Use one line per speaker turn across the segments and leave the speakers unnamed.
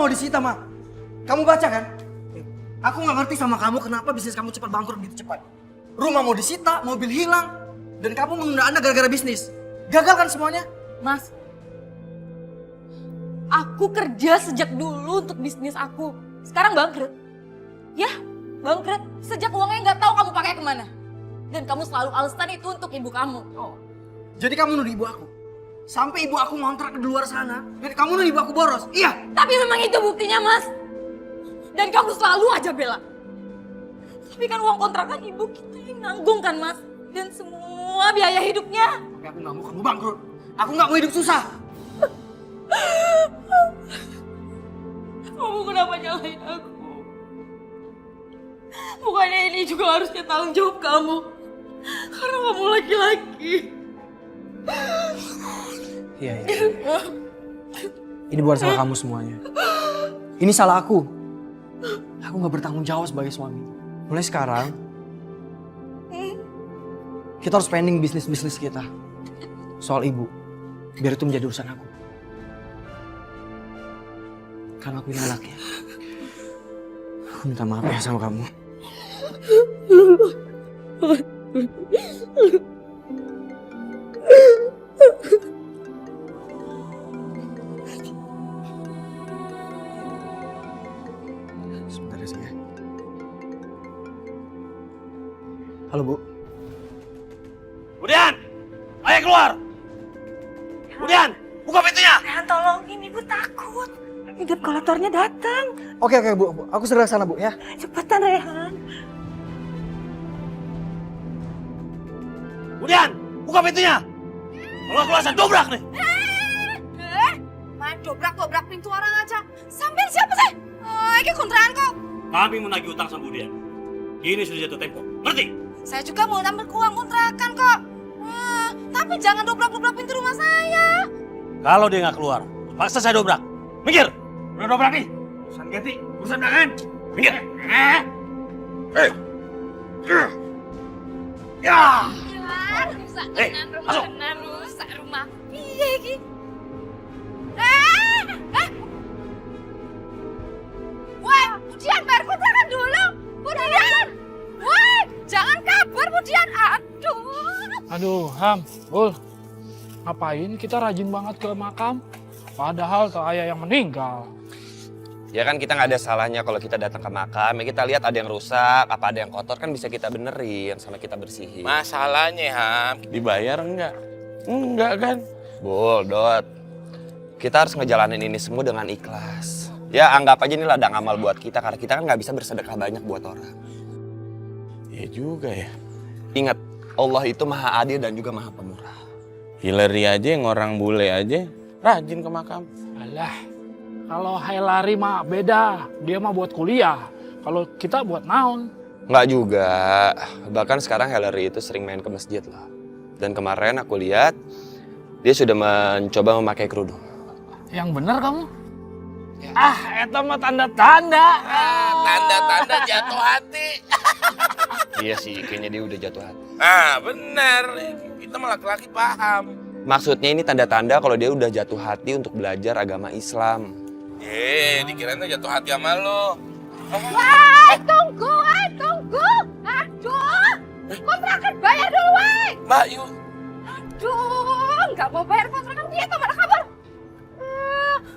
mau disita, Ma. Kamu baca kan? Aku nggak ngerti sama kamu kenapa bisnis kamu cepat bangkrut gitu cepat. Rumah mau disita, mobil hilang, dan kamu menunda Anda gara-gara bisnis. Gagal kan semuanya?
Mas, aku kerja sejak dulu untuk bisnis aku. Sekarang bangkrut. Ya, bangkrut. Sejak uangnya nggak tahu kamu pakai kemana. Dan kamu selalu alasan itu untuk ibu kamu.
Oh, jadi kamu nuduh ibu aku? Sampai ibu aku ngontrak di luar sana, dan kamu nuduh ibu aku boros? Iya?
Tapi memang itu buktinya, Mas. Dan kamu selalu aja bela. Tapi kan uang kontrakan ibu kita yang nanggung kan, Mas. Dan semua biaya hidupnya.
Tapi aku nggak mau kamu bangkrut. Aku nggak mau hidup susah.
Kamu kenapa nyalahin aku? Bukannya ini juga harusnya tanggung jawab kamu. Karena kamu laki-laki.
Iya. Ini bukan salah kamu semuanya. Ini salah aku. Aku nggak bertanggung jawab sebagai suami. Mulai sekarang, kita harus pending bisnis kita. Soal ibu, biar itu menjadi urusan aku. Karena aku ini anaknya. Aku minta maaf ya sama kamu. Sebentar ya sayang. Halo Bu.
Budian, ayo keluar. Budian, buka pintunya.
Rehan tolongin, ibu takut. Hidup kolektornya datang.
Oke Bu. Aku segera ke sana Bu ya.
Cepetan Rehan.
Budian, buka pintunya. Kalau keluar saya dobrak nih.
Main dobrak pintu orang aja. Sampai siapa sih? Ini kontrakan kok.
Kami menagih utang sama Budian. Ini sudah jatuh tempo. Ngerti?
Saya juga mau nambah uang kontrakan kok. Tapi jangan dobrak-dobrak pintu rumah saya.
Kalau dia nggak keluar, paksa saya dobrak. Minggir. Udah dobrak nih. Urusan ganti, urusan belakangan. Minggir. Ya. Masuk.
Rusak rumah. Iya iki. Woi, Budian bayar kontrakan dulu. Budian. Woi, jangan kabur Budian.
Aduh, Ham, Ul, ngapain kita rajin banget ke makam? Padahal tuh ayah yang meninggal.
Ya kan kita nggak ada salahnya kalau kita datang ke makam, ya kita lihat ada yang rusak, apa ada yang kotor kan bisa kita benerin sama kita bersihin.
Masalahnya Ham, dibayar enggak? Enggak kan?
Bul, Dot, kita harus ngejalanin ini semua dengan ikhlas. Ya anggap aja ini ladang amal buat kita karena kita kan nggak bisa bersedekah banyak buat orang.
Iya juga ya.
Ingat, Allah itu maha adil dan juga maha pemurah.
Hillary aja yang orang bule aja rajin ke makam.
Alah, kalau Hillary mah beda, dia mah buat kuliah. Kalau kita buat naon.
Nggak juga, bahkan sekarang Hillary itu sering main ke masjid loh. Dan kemarin aku lihat, dia sudah mencoba memakai kerudung.
Yang bener kamu? Eta mah tanda-tanda.
Tanda-tanda jatuh hati.
Iya sih, kayaknya dia udah jatuh hati.
Benar. Kita mah laki-laki paham.
Maksudnya ini tanda-tanda kalau dia udah jatuh hati untuk belajar agama Islam.
Dikirain tuh jatuh hati sama lo.
Tunggu. Aduh, kontrakan bayar dulu, woi.
Mbak, yuk.
Aduh, nggak mau bayar kontrakan dia tuh mana kabar?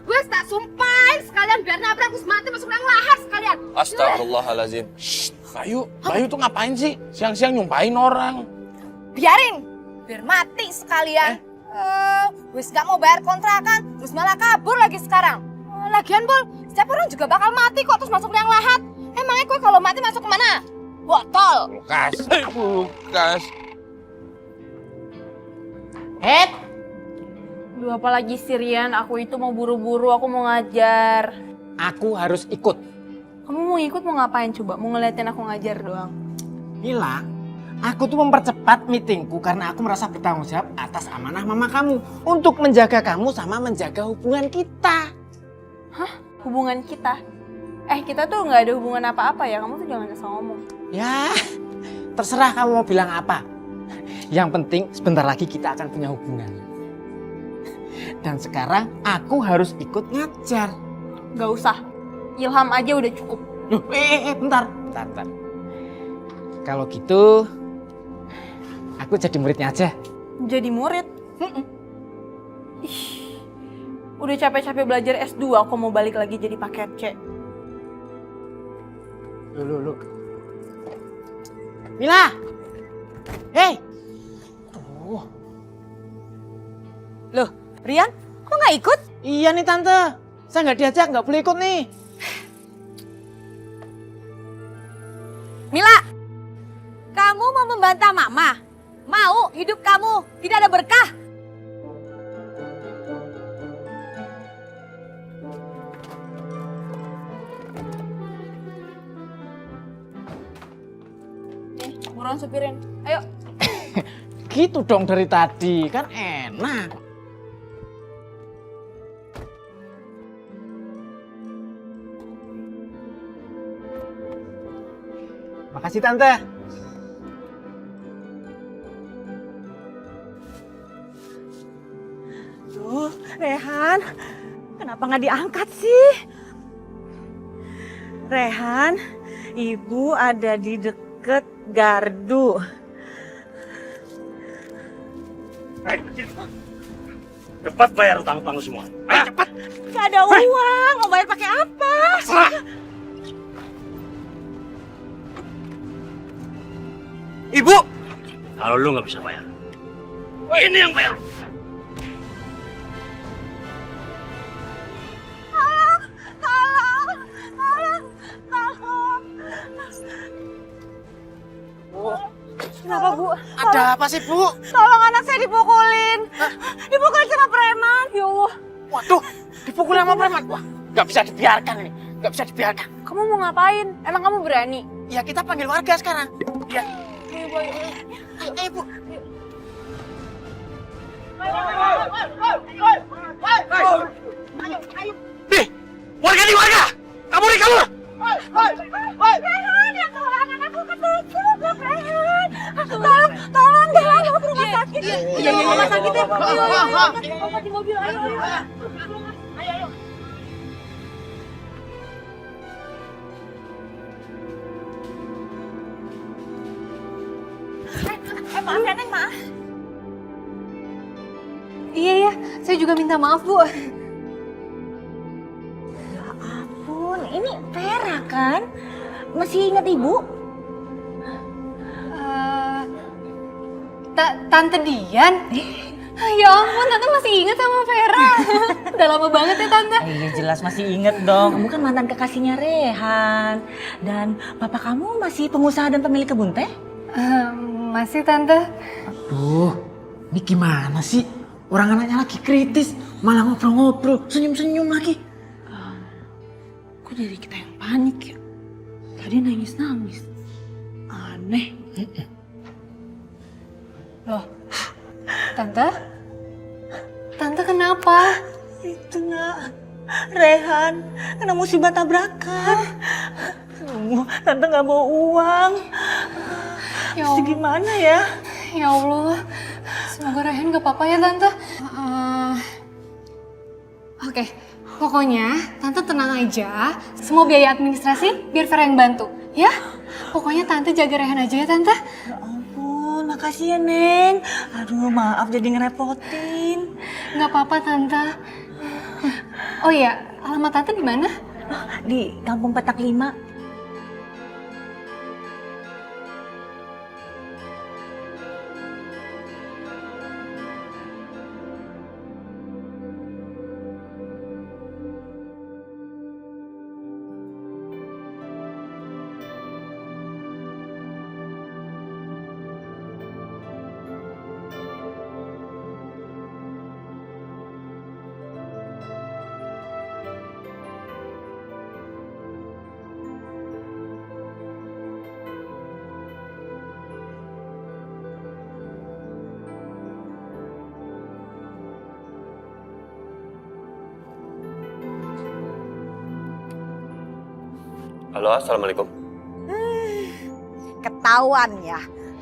Wes tak sumpahin sekalian biar nabrak terus mati masuk dalam lahar sekalian.
Astagfirullahaladzim.
Bayu tuh ngapain sih? Siang-siang nyumpahin orang.
Biarin, biar mati sekalian. Wes nggak mau bayar kontrakan, terus malah kabur lagi sekarang. Lagian Bol, setiap orang juga bakal mati kok terus masuk liang lahat. Emangnya gue kalau mati masuk kemana? Botol.
Kulkas.
Duh, apalagi Sirian, aku itu mau buru-buru, aku mau ngajar.
Aku harus ikut.
Kamu mau ikut mau ngapain coba? Mau ngeliatin aku ngajar doang?
Mila, aku tuh mempercepat meetingku karena aku merasa bertanggung jawab atas amanah mama kamu. Untuk menjaga kamu sama menjaga hubungan kita.
Hah? Hubungan kita? Kita tuh nggak ada hubungan apa-apa ya, kamu tuh jangan asal ngomong.
Ya, terserah kamu mau bilang apa. Yang penting sebentar lagi kita akan punya hubungan. Dan sekarang aku harus ikut ngajar.
Gak usah. Ilham aja udah cukup.
Loh, bentar. Bentar. Kalau gitu, aku jadi muridnya aja.
Jadi murid? Ih, udah capek-capek belajar S2, aku mau balik lagi jadi paket C.
Loh. Mila! Hei!
Loh, Rian, kok nggak ikut?
Iya nih Tante, saya nggak diajak, nggak boleh ikut nih.
Mila, kamu mau membantah Mama? Mau hidup kamu tidak ada berkah?
Buruan supirin. Ayo.
Gitu dong dari tadi, kan enak. Makasih Tante.
Duh, Rehan, kenapa nggak diangkat sih? Rehan, ibu ada di deket gardu.
Cepat bayar utang-utang lu semua. Ayo cepat.
Gak ada uang, mau bayar pakai apa?
Ibu!
Kalau lu nggak bisa bayar, ini yang bayar.
Kenapa, Bu?
Ada apa sih Bu?
Tolong anak saya dipukulin. Dipukulin sama preman. Ya Allah.
Waduh, dipukul sama preman. Wah, nggak bisa dibiarkan ini, nggak bisa dibiarkan.
Kamu mau ngapain? Emang kamu berani?
Ya kita panggil warga sekarang. Ya.
Ayo, Bu.
Ayo Bu.
Nih, warga nih warga. Kabur nih kabur.
Tolong, bawa ke rumah sakit. Iya, rumah sakit ya. Ayo, di mobil, ayo. Maaf ya, Neng, maaf.
Iya, saya juga minta maaf, Bu.
Ya ampun, ini Vera kan? Masih ingat Ibu?
Tante Dian? Ya ampun, Tante masih ingat sama Vera. Udah lama banget ya, Tante.
Iya jelas masih inget dong, kamu kan mantan kekasihnya Rehan. Dan papa kamu masih pengusaha dan pemilik kebun teh?
Masih, Tante.
Aduh, ini gimana sih? Orang anaknya lagi kritis, malah ngobrol-ngobrol, senyum-senyum lagi.
Kok jadi kita yang panik ya? Tadi nangis-nangis. Aneh.
Loh, Tante? Tante kenapa?
Itu nak, Rehan kena musibah tabrakan. Tante nggak bawa uang.
Ya
Terus
Allah.
gimana ya?
Ya Allah, semoga Rehan gak apa-apa ya, Tante. Oke, pokoknya Tante tenang aja. Semua biaya administrasi biar Vera yang bantu, ya? Pokoknya Tante jaga Rehan aja ya, Tante.
Ya ampun, makasih ya Neng. Aduh maaf jadi ngerepotin.
Gak apa-apa, Tante. Oh iya, alamat Tante di mana?
Di Kampung Petak 5.
Halo, assalamualaikum.
Ketahuan ya,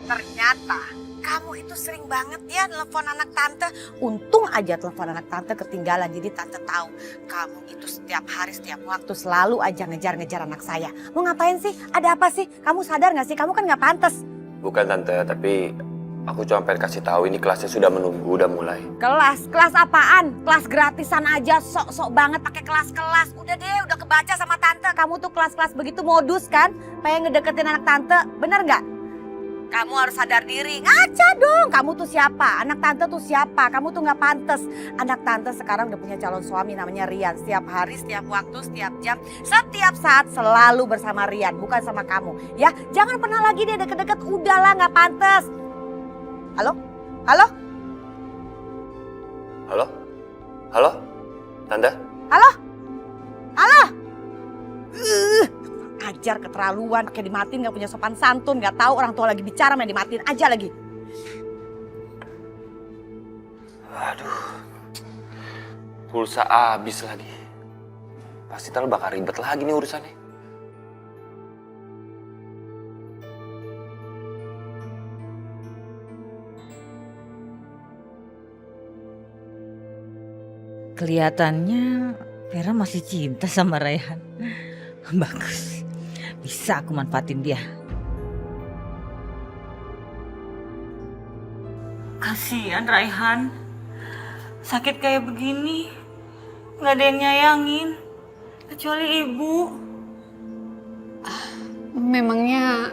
ternyata
kamu itu sering banget ya telepon anak tante. Untung aja telepon anak tante ketinggalan, jadi tante tahu kamu itu setiap hari, setiap waktu selalu aja ngejar-ngejar anak saya. Mau ngapain sih? Ada apa sih? Kamu sadar gak sih? Kamu kan gak pantas.
Bukan tante, tapi aku cuma pengen kasih tahu ini kelasnya sudah menunggu, udah mulai.
Kelas apaan? Kelas gratisan aja, sok-sok banget pakai kelas-kelas. Udah deh, udah kebaca sama tante. Kamu tuh kelas-kelas begitu modus kan? Pengen ngedeketin anak tante, bener nggak? Kamu harus sadar diri. Ngaca dong, kamu tuh siapa? Anak tante tuh siapa? Kamu tuh nggak pantas. Anak tante sekarang udah punya calon suami namanya Rian. Setiap hari, setiap waktu, setiap jam, setiap saat selalu bersama Rian, bukan sama kamu. Ya, jangan pernah lagi dia deket-deket. Udahlah, nggak pantas. Halo? Halo?
Halo? Halo? Tante?
Halo? Halo? Ajar keterlaluan, pakai dimatiin, gak punya sopan santun, gak tahu orang tua lagi bicara main dimatiin aja lagi.
Aduh, pulsa habis lagi. Pasti ntar bakal ribet lagi nih urusannya.
Kelihatannya Vera masih cinta sama Raihan. Bagus. Bisa aku manfaatin dia. Kasihan Raihan. Sakit kayak begini. Gak ada yang nyayangin. Kecuali ibu.
Memangnya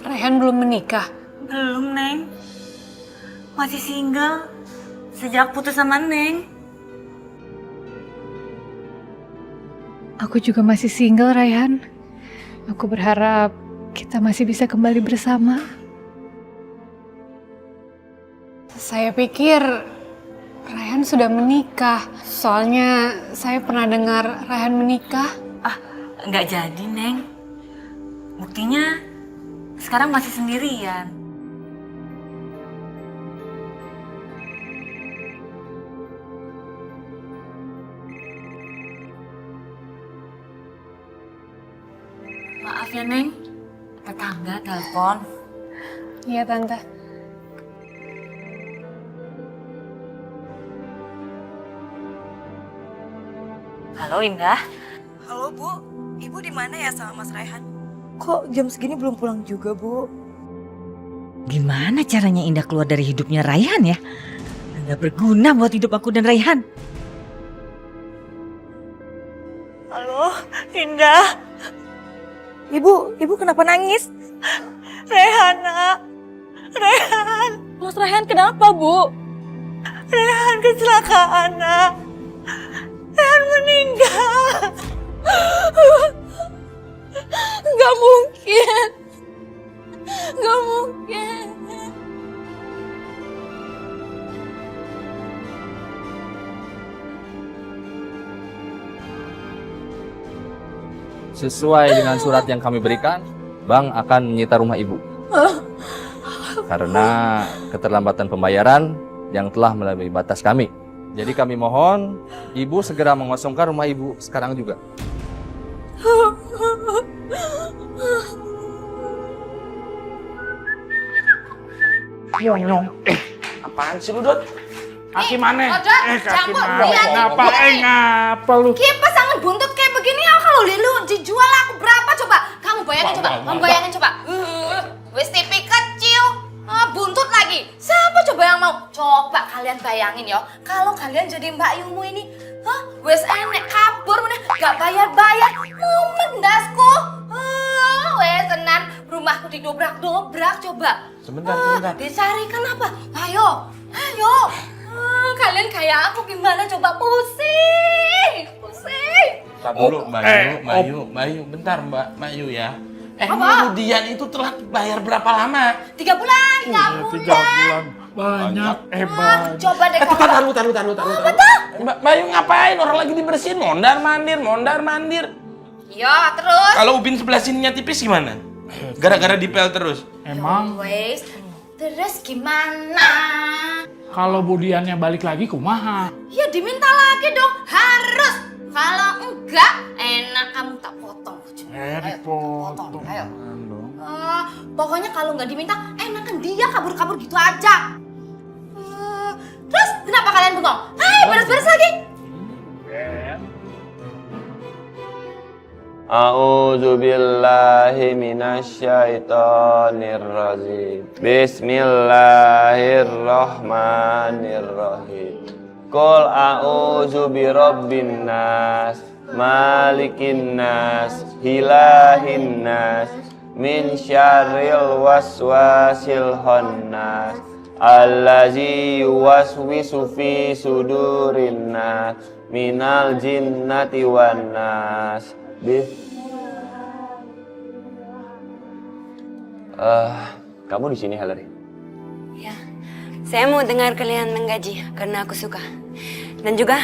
Raihan belum menikah?
Belum, Neng. Masih single. Sejak putus sama Neng.
Aku juga masih single, Raihan. Aku berharap kita masih bisa kembali bersama. Saya pikir Raihan sudah menikah. Soalnya saya pernah dengar Raihan menikah.
Nggak jadi, Neng. Buktinya sekarang masih sendirian. Maaf ya, Neng. Tetangga telepon.
Iya, Tante.
Halo, Indah.
Halo Bu, Ibu di mana ya sama Mas Raihan? Kok jam segini belum pulang juga, Bu?
Gimana caranya Indah keluar dari hidupnya Raihan ya? Nggak berguna buat hidup aku dan Raihan. Halo, Indah.
Ibu kenapa nangis?
Raihan, Nak. Raihan.
Mas Raihan kenapa, Bu?
Raihan kecelakaan, Nak. Raihan meninggal.
Gak mungkin. Gak mungkin.
Sesuai dengan surat yang kami berikan, bank akan menyita rumah ibu. Karena keterlambatan pembayaran yang telah melebihi batas kami. Jadi kami mohon ibu segera mengosongkan rumah ibu sekarang juga.
Apaan sih lu, Dot?
Kaki mana?
Odot,
Kaki
campur,
mana?
lihat,
Ngapa? Ngapa lu?
Kipas sangat buntut kayak begini, kalau lu dijual aku berapa coba? Kamu bayangin coba, kamu bayangin coba. Wis TV kecil, buntut lagi. Siapa coba yang mau? Coba kalian bayangin ya, kalau kalian jadi Mbak Yumu ini, wis enek kabur meneh, gak bayar-bayar, mumet ndasku. Wes tenan, rumahku didobrak-dobrak coba.
Sebentar.
Dicarikan apa? Ayo. Kalian kayak aku gimana coba, pusing.
Bentar dulu, Mbak Yu, bentar Mbak Yu ya.
Apa?
Ini Dian itu telah bayar berapa lama?
3 bulan, 3 bulan.
3 bulan. Banyak, banyak.
Coba deh kamu.
Taruh. Mbak Yu ngapain? Orang lagi dibersihin, mondar mandir.
Ya, terus.
Kalau Upin sebelah sininya tipis gimana? Gara-gara dipel terus.
Emang
Wes, terus gimana?
kalau Budiannya balik lagi kumaha?
Ya diminta lagi dong, harus. Kalau enggak, enak kamu tak potong.
Dipotong.
Ayo. Pokoknya kalau nggak diminta, enakan dia kabur-kabur gitu aja. Terus kenapa kalian bengong? Ayo beres-beres lagi.
A'udzu billahi minasyaitonir rajim. Bismillahirrahmanirrahim. Qul a'udzu birabbin nas, malikin nas, ilahin nas, min syarril waswasil khannas, allazi yuwaswisu fi sudurin nas, minal jinnati wan nas. Kamu di sini, Hillary?
Ya, saya mau dengar kalian menggaji karena aku suka. Dan juga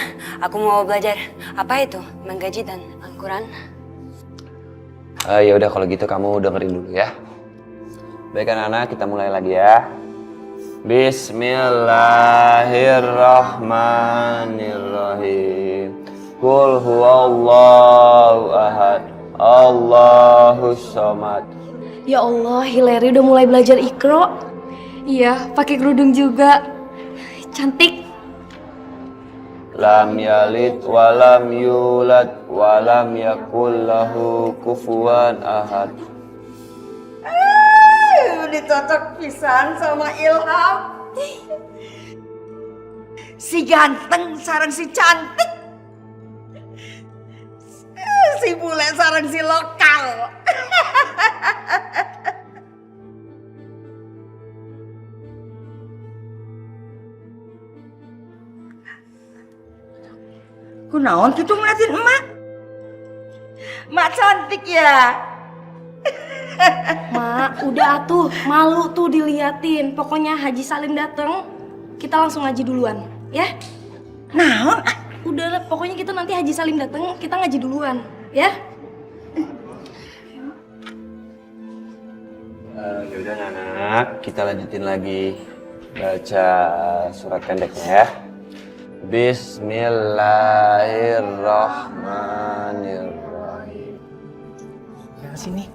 aku mau belajar apa itu menggaji dan Al-Quran.
Ya udah kalau gitu kamu dengerin dulu ya. Baik anak-anak, kita mulai lagi ya. Bismillahirrahmanirrahim. Qul huwallahu ahad, Allahus samad.
Ya Allah, Hillary udah mulai belajar Iqra. Iya, pakai kerudung juga. Cantik.
Lam yalid walam yulad walam yakul lahu kufuwan ahad.
Udah cocok pisan sama Ilham. Si ganteng sarang si cantik. Si bule sarang si lokal. Kunaon gitu ngeliatin emak? Mak cantik ya.
Mak, udah atuh, malu tuh diliatin. Pokoknya Haji Salim dateng, kita langsung ngaji duluan, ya?
Naon?
Udah, pokoknya kita nanti Haji Salim dateng, kita ngaji duluan, ya?
Yaudah anak, kita lanjutin lagi baca surat pendeknya ya. Bismillahirrahmanirrahim.
Yang sini.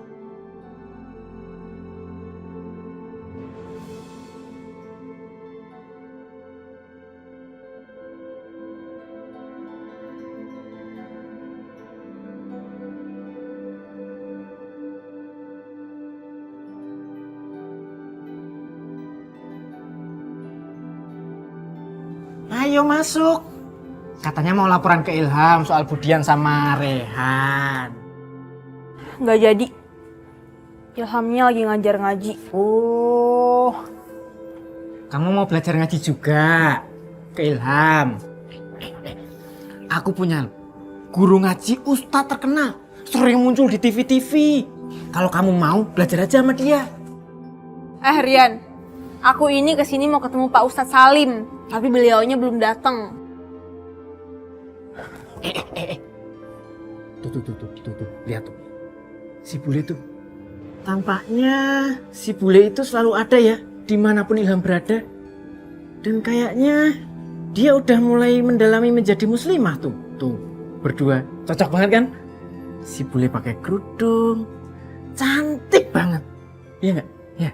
Ayo masuk. Katanya mau laporan ke Ilham soal Budian sama Rehan.
Nggak jadi. Ilhamnya lagi ngajar ngaji.
Oh, kamu mau belajar ngaji juga ke Ilham? Aku punya guru ngaji ustadz terkenal, sering muncul di TV-TV. Kalau kamu mau belajar aja sama dia.
Rian, aku ini kesini mau ketemu Pak Ustadz Salim, tapi beliaunya belum datang.
Tuh, lihat tuh. Si bule tuh. Tampaknya si bule itu selalu ada ya, dimanapun Ilham berada. Dan kayaknya dia udah mulai mendalami menjadi muslimah tuh. Tuh, berdua. Cocok banget kan? Si bule pakai kerudung. Cantik banget. Iya nggak? Ya.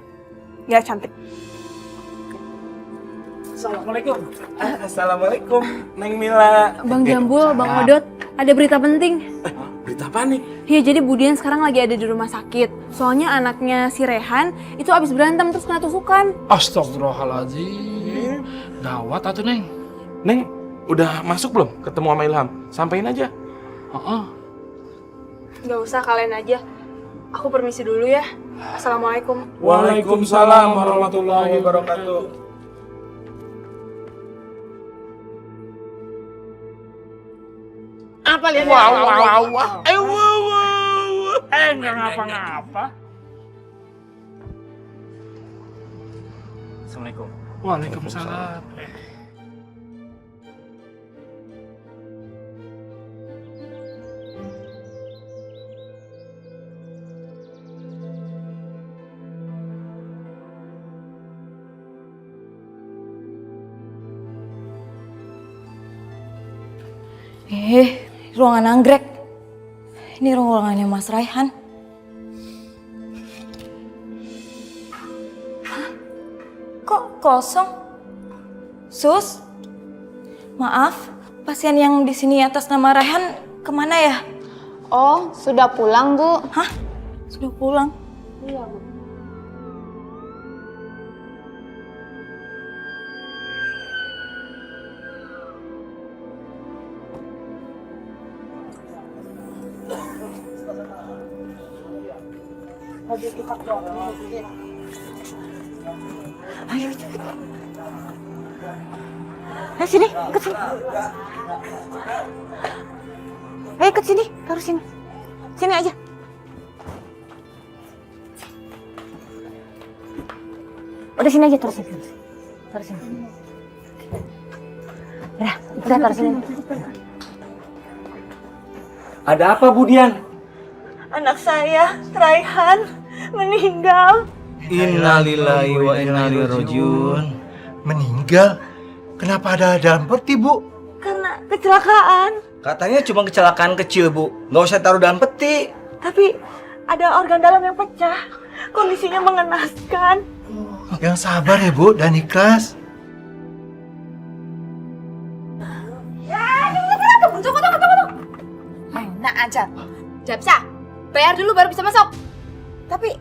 Nggak cantik.
Assalamualaikum. Assalamualaikum, Neng Mila.
Bang Jambul, Bang Odot, ada berita penting.
Berita apa nih?
Iya, jadi Budian sekarang lagi ada di rumah sakit. Soalnya anaknya si Rehan itu abis berantem terus kena tusukan.
Astagfirullahaladzim. Gawat atuh, Neng.
Neng, udah masuk belum ketemu sama Ilham? Sampaiin aja.
Nggak usah, kalian aja. Aku permisi dulu ya. Assalamualaikum.
Waalaikumsalam warahmatullahi wabarakatuh.
Apa lihat?
Wow. Nggak ngapa-ngapa.
Assalamualaikum.
Waalaikumsalam.
Ruangan anggrek. Ini ruangannya Mas Raihan. Hah? Kok kosong? Sus? Maaf, pasien yang di sini atas nama Raihan kemana ya?
Oh, sudah pulang, Bu.
Hah? Sudah pulang?
Iya, Bu.
Ayo. Ayo sini, ikut sini. Ayo ikut sini, taruh sini. Sini aja. Udah sini aja, taruh sini. Taruh sini. Udah taruh sini.
Ada apa, Bu Dian?
Anak saya, Raihan, meninggal.
Innalillahi wa inna ilaihi rajiun. Meninggal? Kenapa ada dalam peti, Bu?
Karena kecelakaan.
Katanya cuma kecelakaan kecil, Bu. Nggak usah taruh dalam peti.
Tapi ada organ dalam yang pecah. Kondisinya mengenaskan.
Yang sabar ya, Bu, dan ikhlas.
Tunggu. Enak aja. Tidak bisa. Bayar dulu baru bisa masuk.
Tapi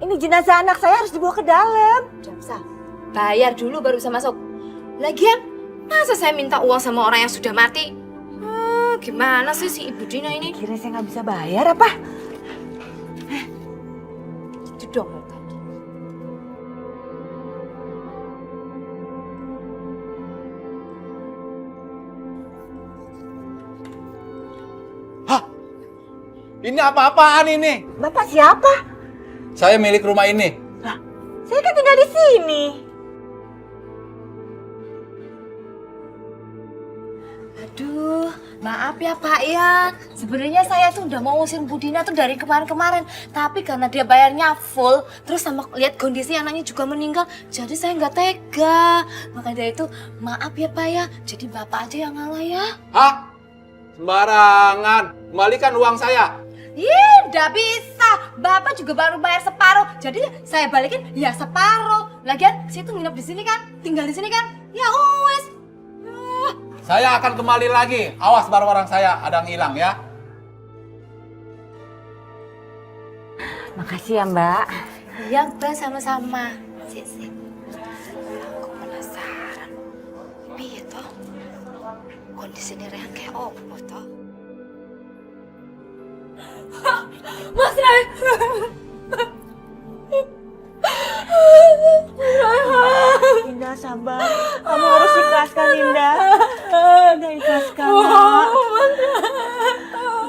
ini jenazah anak saya harus dibawa ke dalam.
Tidak bisa. Bayar dulu baru bisa masuk. Lagian, masa saya minta uang sama orang yang sudah mati? Gimana sih si Ibu Dina ini?
Kira saya nggak bisa bayar apa?
Gitu dong tadi.
Ini apa-apaan ini?
Bapak siapa?
Saya milik rumah ini.
Lah, saya kan tinggal di sini.
Aduh, maaf ya Pak ya. Sebenarnya saya tuh udah mau ngusir Bu Dina tuh dari kemarin-kemarin. Tapi karena dia bayarnya full, terus sama lihat kondisi anaknya juga meninggal, jadi saya nggak tega. Makanya dari itu, maaf ya Pak ya. Jadi Bapak aja yang ngalah ya.
Hah? Sembarangan. Kembalikan uang saya.
Ih, nggak bisa. Bapak juga baru bayar separuh. Jadi saya balikin ya separuh. Lagian situ nginep di sini kan, tinggal di sini kan. Ya wes.
Saya akan kembali lagi. Awas barang-barang saya ada yang hilang ya.
Makasih ya, Mbak.
Iya, Mbak, sama-sama. Sip. Aku penasaran. Piye toh? Kondisinya Rehan kayak opo toh? Mas Rai.
Indah sabar. Kamu harus ikhlaskan Indah. Indah ikhlaskan, Nak.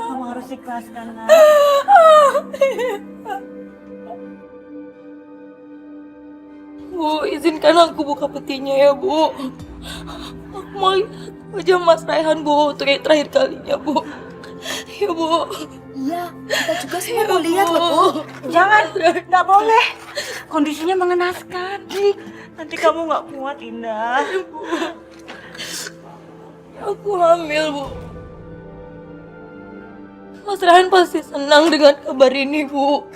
Kamu harus ikhlaskan, Nak.
Bu, izinkan aku buka petinya ya, Bu. Aku mau lihat wajah Mas Raihan, Bu, terakhir kalinya, Bu. Ya, Bu.
Iya, kita juga semua mau lihat loh, Bu.
Jangan, nggak boleh. Kondisinya mengenaskan. Nanti kamu nggak kuat, Indah.
Aku hamil, Bu. Mas Raihan pasti senang dengan kabar ini, Bu.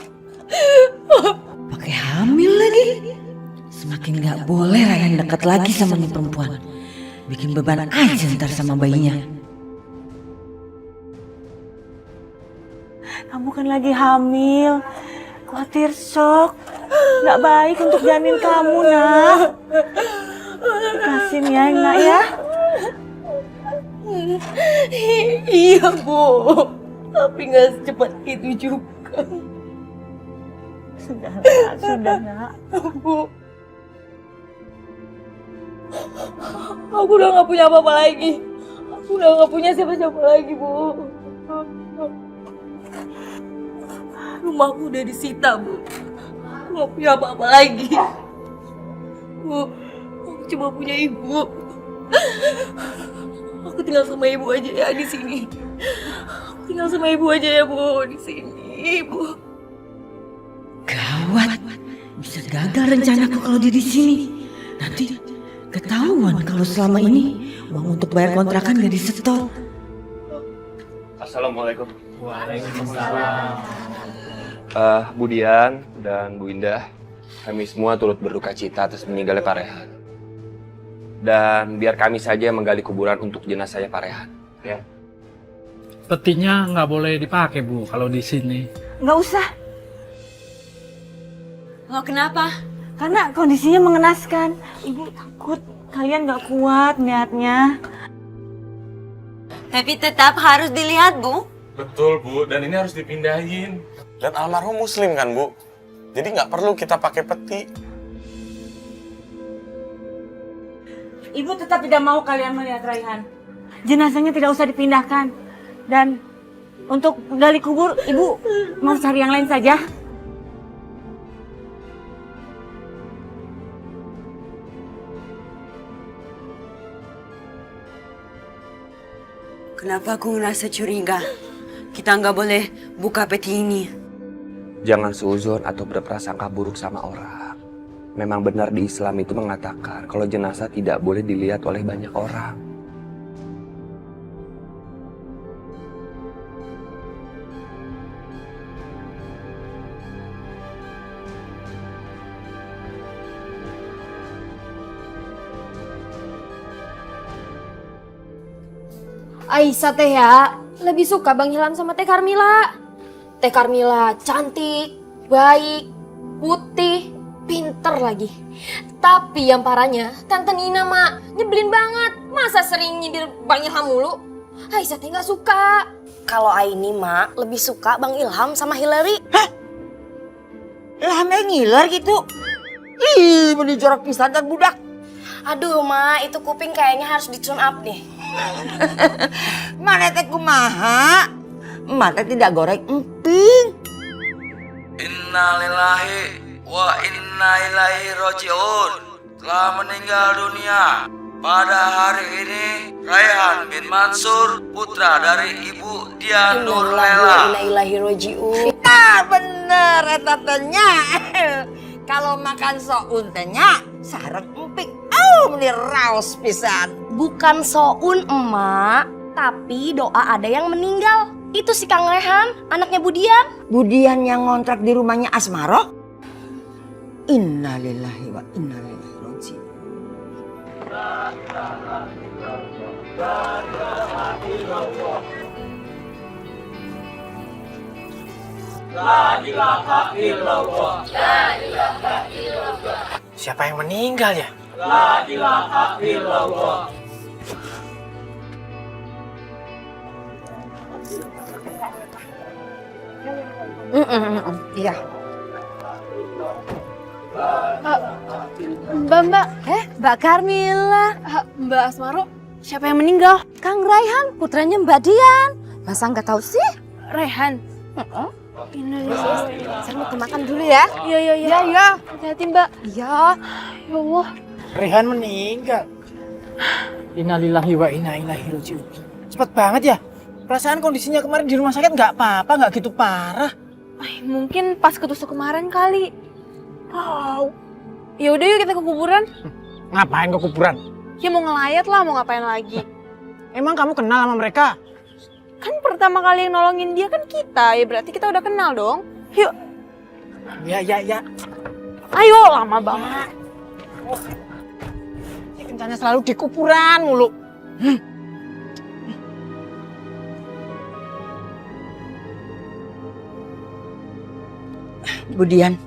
Pakai hamil lagi? Semakin nggak boleh Raihan dekat lagi sama nih perempuan. Bikin beban aja ntar sama bayinya.
Kamu kan lagi hamil. Khawatir shock. Nggak baik untuk janin kamu, Nak. Ikhlasin ya, Nak ya.
Iya, Bu. Tapi nggak secepat itu juga.
Sudah, Nak.
Bu. Aku udah nggak punya apa-apa lagi. Aku udah nggak punya siapa-siapa lagi, Bu. Rumahku udah disita, Bu. Aku nggak punya apa-apa lagi. Bu, aku cuma punya ibu. Aku tinggal sama ibu aja ya di sini. Aku tinggal sama ibu aja ya, Bu, di sini, Bu.
Gawat, bisa gagal rencanaku kalau dia di sini. Nanti ketahuan kalau selama ini uang untuk bayar kontrakan gak disetor.
Assalamualaikum.
Waalaikumsalam.
Bu Dian dan Bu Indah, kami semua turut berduka cita atas meninggalnya Pak Rehan. Dan biar kami saja yang menggali kuburan untuk jenazahnya Pak Rehan. Ya.
Petinya nggak boleh dipakai, Bu, kalau di sini.
Nggak usah.
Oh, kenapa?
Karena kondisinya mengenaskan. Ibu takut kalian nggak kuat niatnya.
Tapi tetap harus dilihat, Bu.
Betul, Bu. Dan ini harus dipindahin.
Dan almarhum muslim kan, Bu? Jadi nggak perlu kita pakai peti.
Ibu tetap tidak mau kalian melihat Raihan. Jenazahnya tidak usah dipindahkan. Dan untuk gali kubur, Ibu mau cari yang lain saja.
Kenapa aku ngerasa curiga? Kita nggak boleh buka peti ini.
Jangan seuzon atau berprasangka buruk sama orang. Memang benar di Islam itu mengatakan kalau jenazah tidak boleh dilihat oleh banyak orang.
Aisyah teh ya, lebih suka Bang Ilham sama Teh Karmila. Teh Karmila cantik, baik, putih, pinter lagi. Tapi yang parahnya, Tante Nina mak nyebelin banget. Masa sering nyindir Bang Ilham mulu? Aisyah teh gak suka. Kalau Aini mak lebih suka Bang Ilham sama Hillary.
Hah? Ilhamnya ngiler gitu? Ih, meni jorok pisan dan budak.
Aduh mak, itu kuping kayaknya harus di tune up deh.
Mana teh kumaha? Mata tidak goreng emping.
Innalillahi wa inna ilaihi raji'un. Telah meninggal dunia pada hari ini Raihan bin Mansur, putra dari Ibu Dian Nur Lela.
Inna ilaihi raji'un.
Nah bener eta teh nya. Kalau makan soun teh nya sareng emping. Meni raos pisan.
Bukan soun emak, tapi doa ada yang meninggal. Itu si Kang Rehan, anaknya Budian.
Budian yang ngontrak di rumahnya Asmaro? Innalillahi wa inna ilaihi raji'un.
La ilaha illallah. La ilaha illallah. Siapa yang meninggal ya? La ilaha illallah.
Iya.
Mbak. Mbak Karmila. Mbak Asmaro, siapa yang meninggal? Kang Raihan, putranya Mbak Dian. Masa nggak tahu sih? Raihan? Saya mau ke makan dulu ya. Iya. Hati-hati Mbak. Iya. Ya Allah.
Rehan meninggal. Innalillahi wa inna ilaihi raji'un. Cepet banget ya. Perasaan kondisinya kemarin di rumah sakit nggak apa-apa, nggak gitu parah.
Mungkin pas ketusuk kemarin kali. Oh. Ya udah yuk kita ke kuburan.
Ngapain ke kuburan?
Ya mau ngelayat lah, mau ngapain lagi.
Emang kamu kenal sama mereka?
Kan pertama kali yang nolongin dia kan kita, ya berarti kita udah kenal dong. Yuk.
Ya.
Ayo, lama banget.
Kencannya selalu di kuburan mulu.
Budian,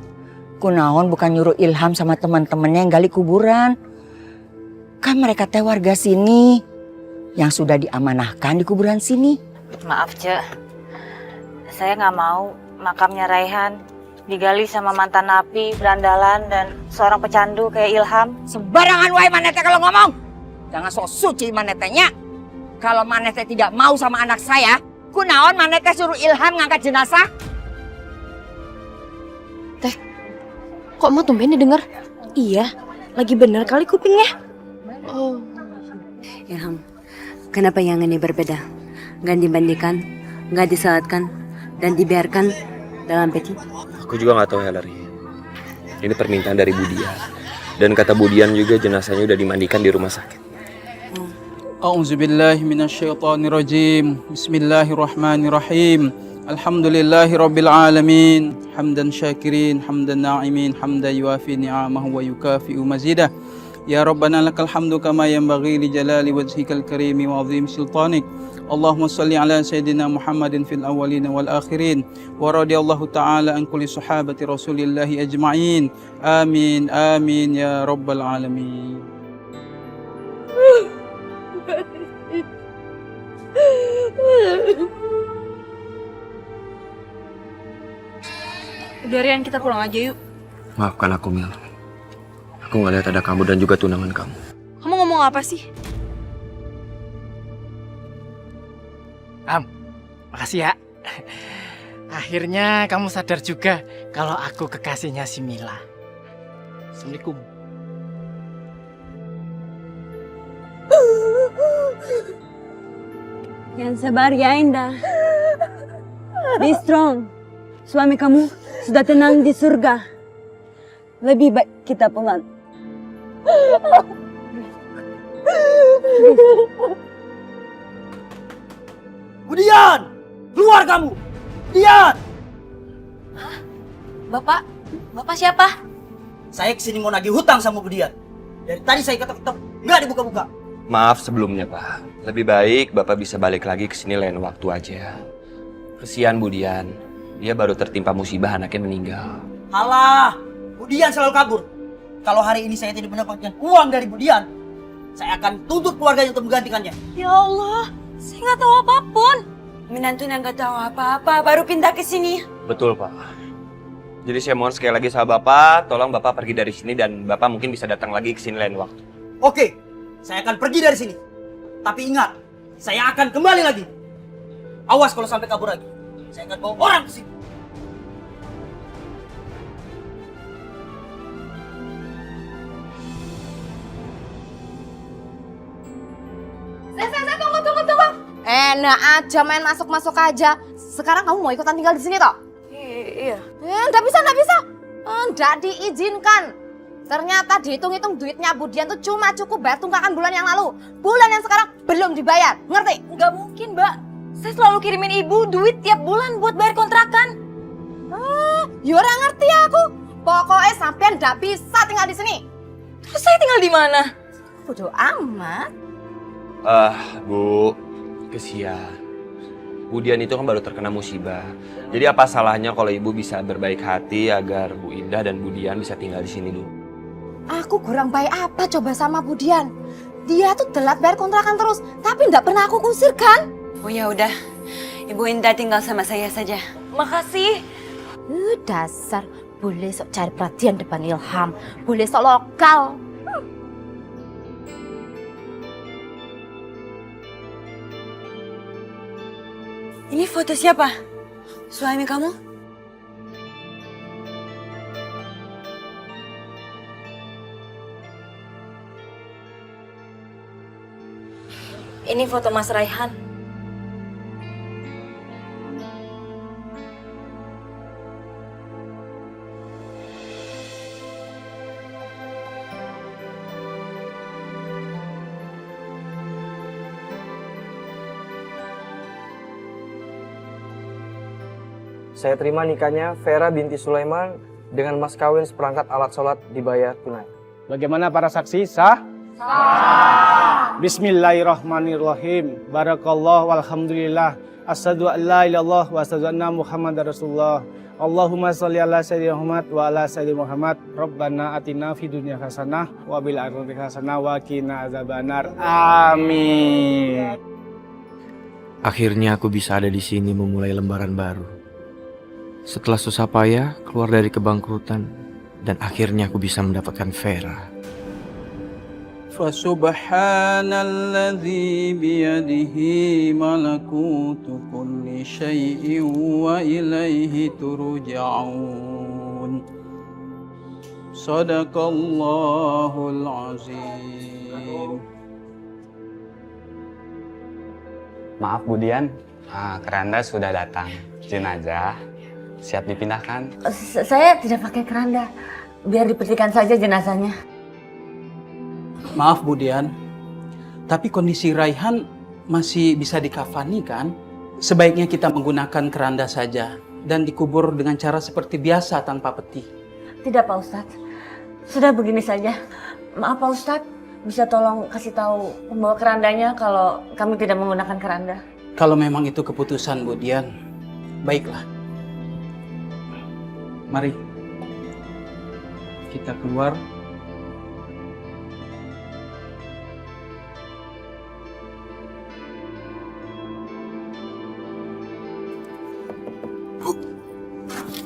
kunaon bukan nyuruh Ilham sama teman-temannya yang gali kuburan. Kan mereka teh warga sini yang sudah diamanahkan di kuburan sini.
Maaf, Cek. Saya nggak mau makamnya Raihan digali sama mantan napi, berandalan, dan seorang pecandu kayak Ilham.
Sembarangan wae manete kalau ngomong. Jangan sok suci manetenya. Kalau manete tidak mau sama anak saya, kunaon manete suruh Ilham ngangkat jenazah?
Teh, kok mau tumben didengar? Iya, lagi bener kali kupingnya. Oh.
Ilham, kenapa yang ini berbeda? Nggak dimandikan, nggak disalatkan, dan dibiarkan dalam peti?
Aku juga nggak tahu Hillary. Ini permintaan dari Budian. Dan kata Budian juga jenazahnya udah dimandikan di rumah sakit.
A'udzubillahi minasyaitonirrajim. Bismillahirrahmanirrahim. Alhamdulillahi rabbil alamin. Hamdan syakirin, hamdan na'imin, hamdan yuafi ni'amahu wa yukafi'u mazidah. Ya Rabbana lakal hamdu kama yanbaghi li jalali wajhikal karimi wa azim sultanik. Allahumma salli ala sayyidina Muhammadin fil awwalin wal akhirin wa radiyallahu ta'ala an kulli sahabati Rasulillahi ajma'in. Amin amin ya rabbal alamin.
Udah Rian, kita pulang aja yuk.
Maafkan aku, Mil. Aku nggak lihat ada kamu dan juga tunangan kamu.
Kamu ngomong apa sih?
Am, makasih ya. Akhirnya kamu sadar juga kalau aku kekasihnya si Mila. Assalamualaikum.
Yang sabar ya Indah. Be strong. Suami kamu sudah tenang di surga. Lebih baik kita pulang.
Budian! Keluar kamu! Budian!
Bapak siapa?
Saya kesini mau nagih hutang sama Budian. Dari tadi saya ketok-ketok, nggak dibuka-buka.
Maaf sebelumnya, Pak. Lebih baik Bapak bisa balik lagi ke sini lain waktu aja. Kesian Budian. Dia baru tertimpa musibah anaknya meninggal.
Alah, Budian selalu kabur. Kalau hari ini saya tidak mendapatkan uang dari Budian, saya akan tuntut keluarganya untuk menggantikannya.
Ya Allah, saya nggak tahu apapun. Menantunya nggak tahu apa-apa, baru pindah ke sini.
Betul, Pak. Jadi saya mohon sekali lagi sama Bapak, tolong Bapak pergi dari sini dan Bapak mungkin bisa datang lagi ke sini lain waktu.
Oke, saya akan pergi dari sini. Tapi ingat, saya akan kembali lagi. Awas kalau sampai kabur lagi. Saya akan bawa orang ke sini.
Saya tunggu. Enak aja main masuk aja. Sekarang kamu mau ikutan tinggal di sini toh?
Iya.
Nggak bisa. Nggak diizinkan. Ternyata dihitung-hitung duitnya Budian tuh cuma cukup bayar tunggakan bulan yang lalu. Bulan yang sekarang belum dibayar, ngerti?
Nggak mungkin, Mbak. Saya selalu kirimin ibu duit tiap bulan buat bayar kontrakan.
Ya orang ngerti aku. Pokoknya sampean nggak bisa tinggal di sini.
Terus saya tinggal di mana?
Bodoh amat.
Bu, kesian. Budian itu kan baru terkena musibah. Jadi apa salahnya kalau Ibu bisa berbaik hati agar Bu Indah dan Budian bisa tinggal di sini dulu?
Aku kurang baik apa coba sama Budian? Dia tuh telat bayar kontrakan terus, tapi nggak pernah aku usir kan?
Oh ya udah, Ibu Indah tinggal sama saya saja.
Makasih.
Dasar, boleh sok cari perhatian depan Ilham, boleh sok lokal.
Ini foto siapa? Suami kamu?
Ini foto Mas Raihan.
Saya terima nikahnya Vera binti Sulaiman dengan mas kawin seperangkat alat sholat dibayar tunai.
Bagaimana para saksi? Sah? Sah. Bismillahirrahmanirrahim. Barakallah walhamdulillah. Asyhadu an la ilaha illallah wa asyhadu anna Muhammadar Rasulullah. Allahumma sholli ala sayyidina Muhammad wa ala sayyidina Muhammad. Rabbana atina fid dunya hasanah wa bil akhirati hasanah wa qina azabannar. Amin.
Akhirnya aku bisa ada di sini memulai lembaran baru. Setelah susah payah keluar dari kebangkrutan dan akhirnya aku bisa mendapatkan Vera.
Fasubhanalladzi biyadihi malakutu kulli syai'in wa ilaihi turja'un. Shadaqallahul azim.
Maaf Budian, keranda sudah datang. Jenazah siap dipindahkan.
Saya tidak pakai keranda. Biar dipetikan saja jenazahnya.
Maaf Budian, Tapi kondisi Raihan masih bisa dikafani kan? Sebaiknya kita menggunakan keranda saja dan dikubur dengan cara seperti biasa tanpa peti.
Tidak Pak Ustadz, sudah begini saja. Maaf Pak Ustadz, bisa tolong kasih tahu pembawa kerandanya kalau kami tidak menggunakan keranda.
Kalau memang itu keputusan Bu Dian, baiklah. Mari kita keluar.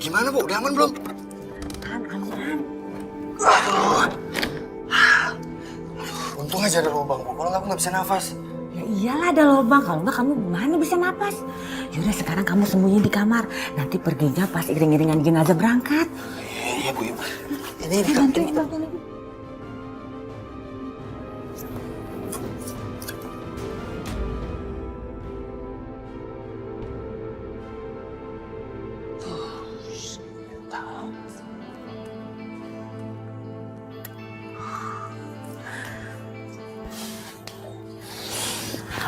Gimana Bu? Udah aman belum?
Aman.
Untung aja ada lubang Bu, kalau nggak aku nggak bisa nafas.
Ya iyalah ada lubang, kalau nggak kamu gimana bisa napas? Yaudah sekarang kamu sembunyi di kamar, nanti perginya pas iring-iringan jenazah berangkat.
Iya Bu, iya. Ini
bantuin.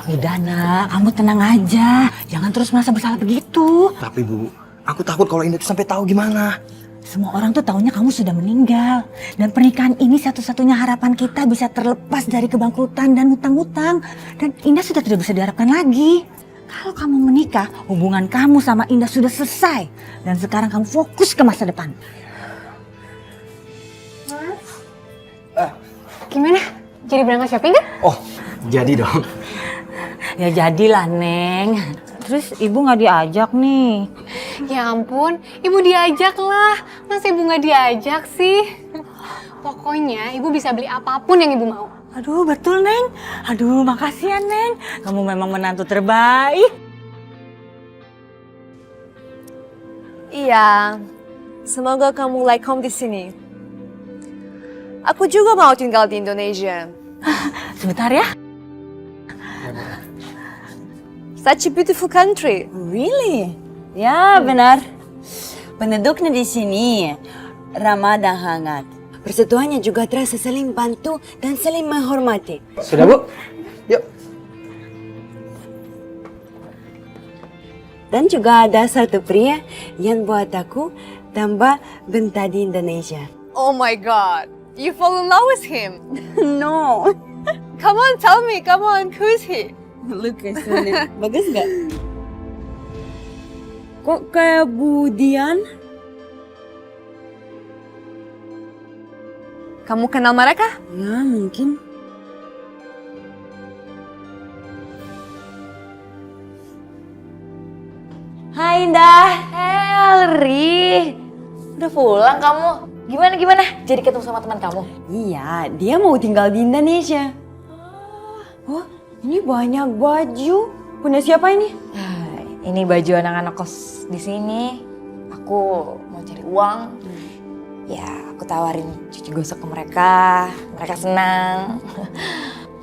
Udah nak, kamu tenang aja. Jangan terus merasa bersalah begitu.
Tapi Bu, aku takut kalau Indah sampai tahu gimana.
Semua orang tuh taunya kamu sudah meninggal. Dan pernikahan ini satu-satunya harapan kita bisa terlepas dari kebangkrutan dan hutang-hutang. Dan Indah sudah tidak bisa diharapkan lagi. Kalau kamu menikah, hubungan kamu sama Indah sudah selesai. Dan sekarang kamu fokus ke masa depan.
Gimana? Jadi berangkat shopping kan?
Oh, jadi dong.
Ya jadilah Neng. Terus ibu nggak diajak nih?
Ya ampun, ibu diajak lah. Masa ibu nggak diajak sih? Pokoknya ibu bisa beli apapun yang ibu mau.
Aduh betul Neng. Aduh makasih ya Neng. Kamu memang menantu terbaik.
Iya, semoga kamu like home di sini. Aku juga mau tinggal di Indonesia.
Sebentar ya.
Such a beautiful country.
Really? Ya benar. Penduduknya di sini ramah dan hangat.
Persatuannya juga terasa saling bantu dan saling menghormati.
Sudah Bu? Yuk.
Dan juga ada satu pria yang buat aku tambah bentar di Indonesia.
Oh my god, you fall in love with him?
No.
Come on, tell me, come on, who's he?
Look at Sulit. Bagus gak? Kok kayak Bu Dian?
Kamu kenal mereka?
Ya mungkin.
Hai Indah. Elri. Udah pulang kamu? Gimana? Jadi ketemu sama teman kamu?
Iya, dia mau tinggal di Indonesia. Oh, ini banyak baju. Punya siapa ini?
Ini baju anak-anak kos di sini. Aku mau cari uang. Ya, aku tawarin cuci gosok ke mereka. Mereka senang.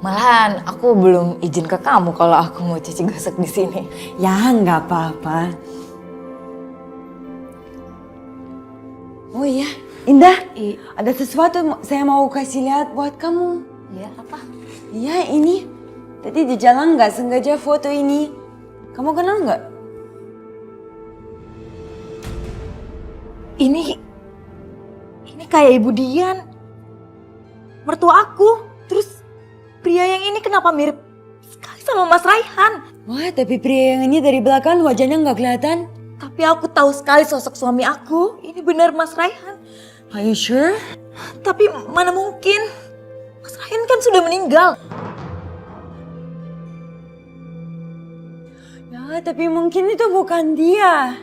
Malahan aku belum izin ke kamu kalau aku mau cuci gosok di sini.
Ya, nggak apa-apa. Oh iya, Indah. Ada sesuatu saya mau kasih lihat buat kamu.
Iya, apa?
Iya, ini. Tadi di jalan nggak sengaja foto ini. Kamu kenal nggak?
Ini kayak Ibu Dian. Mertua aku. Terus pria yang ini kenapa mirip sekali sama Mas Raihan?
Wah, tapi pria yang ini dari belakang wajahnya nggak kelihatan.
Tapi aku tahu sekali sosok suami aku. Ini benar Mas Raihan.
Are you sure?
Tapi mana mungkin? Mas Raihan kan sudah meninggal.
Ya, tapi mungkin itu bukan dia.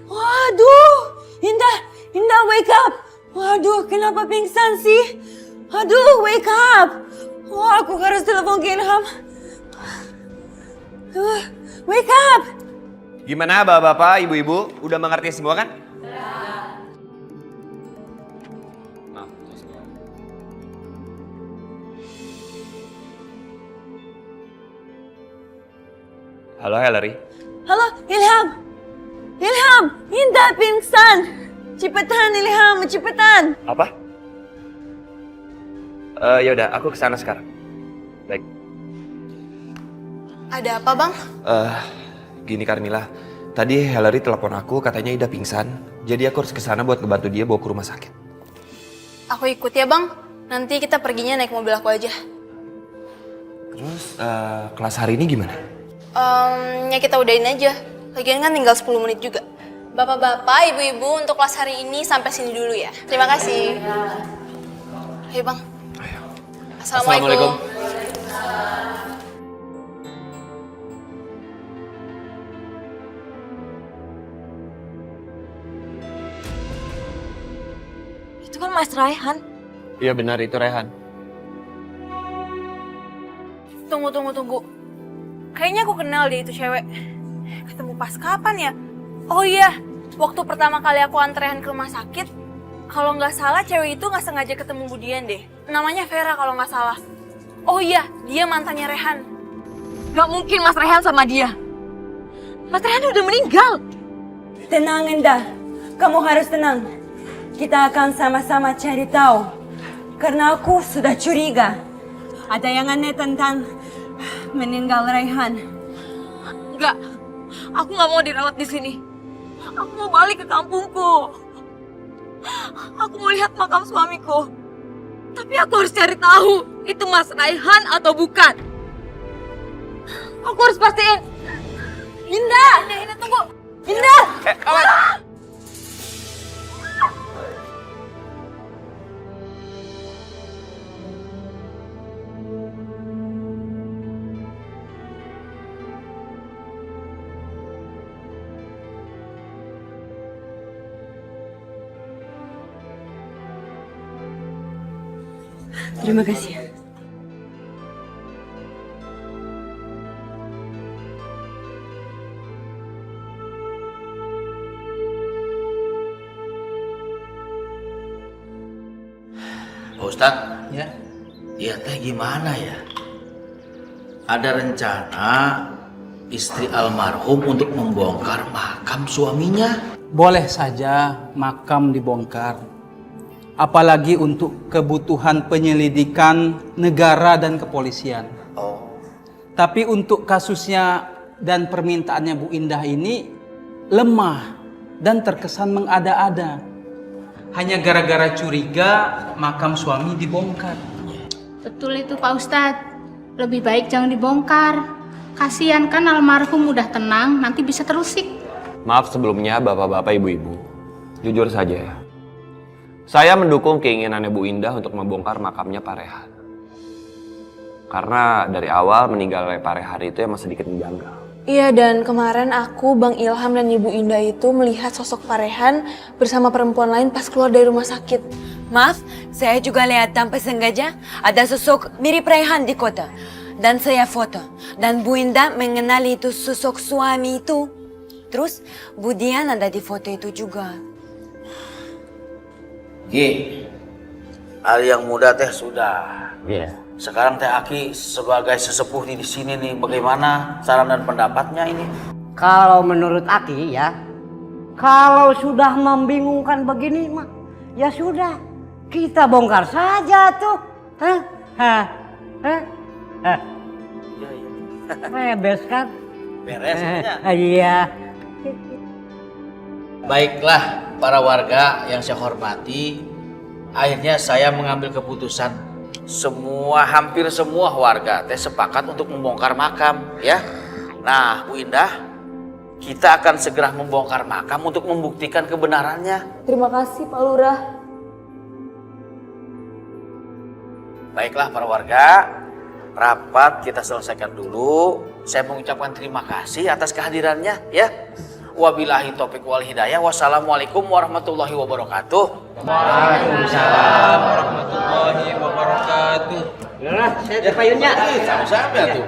Waduh, Indah wake up. Waduh, kenapa pingsan sih? Aduh, wake up. Wah, aku harus telepon ke Ilham. Wake up.
Gimana bapak-bapak, ibu-ibu? Udah mengerti semua kan? Halo Hillary.
Halo, Ilham. Indah pingsan. Cepetan Ilham, cepetan.
Apa? Ya udah, aku kesana sekarang. Baik.
Ada apa, Bang?
Gini Carmilla, tadi Hillary telepon aku katanya Ida pingsan. Jadi aku harus kesana buat ngebantu dia bawa ke rumah sakit.
Aku ikut ya, Bang. Nanti kita perginya naik mobil aku aja.
Terus kelas hari ini gimana?
Ya kita udahin aja. Lagian kan tinggal 10 menit juga. Bapak-bapak, ibu-ibu untuk kelas hari ini sampai sini dulu ya. Terima kasih. Ayo, Bang. Assalamualaikum.
Itu kan Mas Raihan.
Iya benar, itu Rehan.
Tunggu. Kayaknya aku kenal deh itu cewek. Ketemu pas kapan ya? Oh iya, waktu pertama kali aku antrean ke rumah sakit, kalau nggak salah cewek itu nggak sengaja ketemu Budian deh. Namanya Vera kalau nggak salah. Oh iya, dia mantannya Rehan.
Gak mungkin Mas Raihan sama dia. Mas Raihan udah meninggal.
Tenang Indah, kamu harus tenang. Kita akan sama-sama cari tahu. Karena aku sudah curiga. Ada yang aneh tentang meninggal Raihan.
Enggak, aku nggak mau dirawat di sini. Aku mau balik ke kampungku. Aku mau lihat makam suamiku. Tapi aku harus cari tahu itu Mas Raihan atau bukan. Aku harus pastiin. Indah, tunggu. Indah.
Terima kasih.
Ustadz,
Ya.
ya teh gimana ya? Ada rencana istri almarhum untuk membongkar makam suaminya?
Boleh saja makam dibongkar. Apalagi untuk kebutuhan penyelidikan negara dan kepolisian. Tapi untuk kasusnya dan permintaannya Bu Indah ini lemah dan terkesan mengada-ada. Hanya gara-gara curiga makam suami dibongkar.
Betul itu Pak Ustadz. Lebih baik jangan dibongkar. Kasihan kan almarhum udah tenang, nanti bisa terusik.
Maaf sebelumnya bapak-bapak, ibu-ibu. Jujur saja ya. Saya mendukung keinginannya Bu Indah untuk membongkar makamnya Pak Rehan. Karena dari awal meninggalnya Pak Rehan itu emang sedikit menjanggal.
Iya, dan kemarin aku, Bang Ilham, dan Ibu Indah itu melihat sosok Pak Rehan bersama perempuan lain pas keluar dari rumah sakit. Maaf, saya juga lihat tanpa sengaja ada sosok mirip Rehan di kota. Dan saya foto. Dan Bu Indah mengenali itu sosok suami itu. Terus Budian ada di foto itu juga.
Ki, hal yang muda teh sudah. Sekarang teh Aki sebagai sesepuh di sini nih, bagaimana saran dan pendapatnya ini?
Kalau menurut Aki ya, kalau sudah membingungkan begini mah, ya sudah, kita bongkar saja tuh. Beres kan?
Beres ya?
Iya.
Baiklah para warga yang saya hormati, akhirnya saya mengambil keputusan. Hampir semua warga teh sepakat untuk membongkar makam, ya. Nah, Bu Indah, kita akan segera membongkar makam untuk membuktikan kebenarannya.
Terima kasih Pak Lurah.
Baiklah para warga, rapat kita selesaikan dulu. Saya mengucapkan terima kasih atas kehadirannya, ya. Wabillahi taufiq wal hidayah. Wassalamualaikum warahmatullahi wabarakatuh.
Waalaikumsalam warahmatullahi wabarakatuh.
Nah, saya payunnya.
Sama-sama tuh.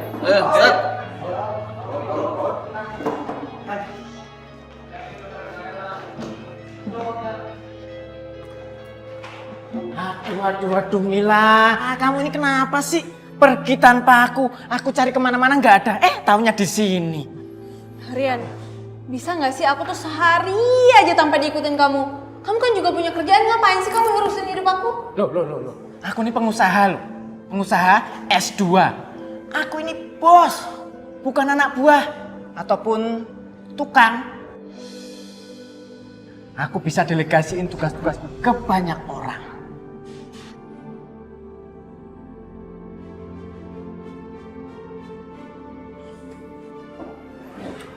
Aduh Mila, kamu ini kenapa sih? Pergi tanpa aku cari kemana-mana nggak ada. Taunya di sini.
Rian, bisa nggak sih aku tuh sehari aja tanpa diikutin kamu? Kamu kan juga punya kerjaan, ngapain sih kamu ngurusin hidup aku?
Loh. Aku ini pengusaha loh. Pengusaha S2. Aku ini bos, bukan anak buah ataupun tukang. Aku bisa delegasiin tugas-tugas ke banyak orang.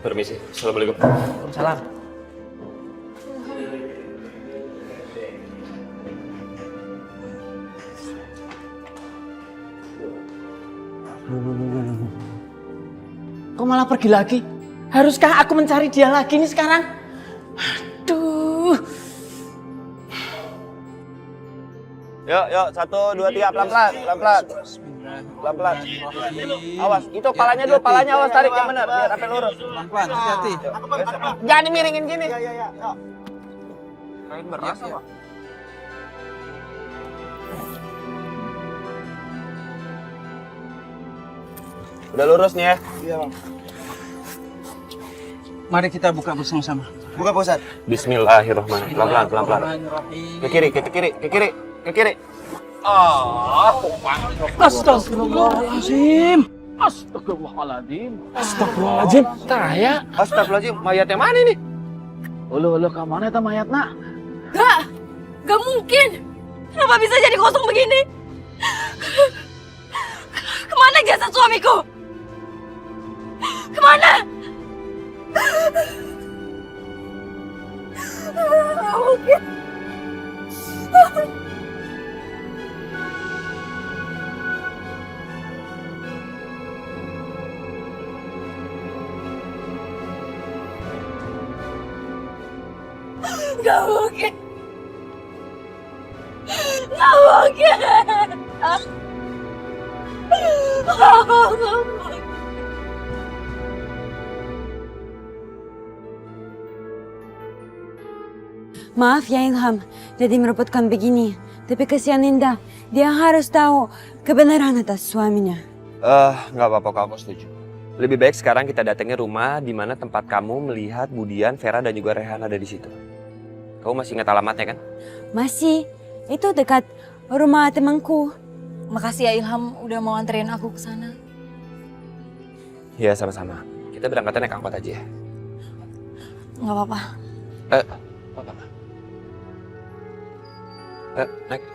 Permisi. Assalamualaikum.
Salam. Kok malah pergi lagi? Haruskah aku mencari dia lagi nih sekarang? Aduh.
Yuk, 1, 2, 3, pelan-pelan, pelan-pelan. Pelan-pelan. Awas, itu palanya dulu, palanya awas tarik yang benar biar sampai lurus.
Pelan-pelan, hati-hati.
Jangan dimiringin gini.
Kain beras ya. Udah lurus nih ya?
Iya, Bang. Mari kita buka bersama-sama.
Buka, Pak Ustadz.
Bismillahirrahmanirrahim. Pelan-pelan, pelan-pelan. Ke kiri, ke kiri, ke kiri, ke kiri.
Astagfirullahaladzim. Astagfirullahaladzim. Astagfirullahaladzim. Taya.
Astagfirullahaladzim. Mayatnya mana ini?
Ulu ke mana eta mayatna?
Gak mungkin. Kenapa bisa jadi kosong begini? Kemana jasad suamiku? Kemana? Gak mungkin. Gak mungkin. Gak mungkin.
Maaf ya Ilham, jadi merepotkan begini. Tapi kasihan Indah, dia harus tahu kebenaran atas suaminya.
Nggak apa-apa kalau aku setuju. Lebih baik sekarang kita datangi rumah di mana tempat kamu melihat Budian, Vera dan juga Rehan ada di situ. Kamu masih ingat alamatnya kan?
Masih, itu dekat rumah temanku.
Makasih ya Ilham udah mau anterin aku ke sana.
Iya, sama-sama. Kita berangkatnya naik angkot aja ya.
Nggak apa-apa.
Apa-apa. Naik. Kamu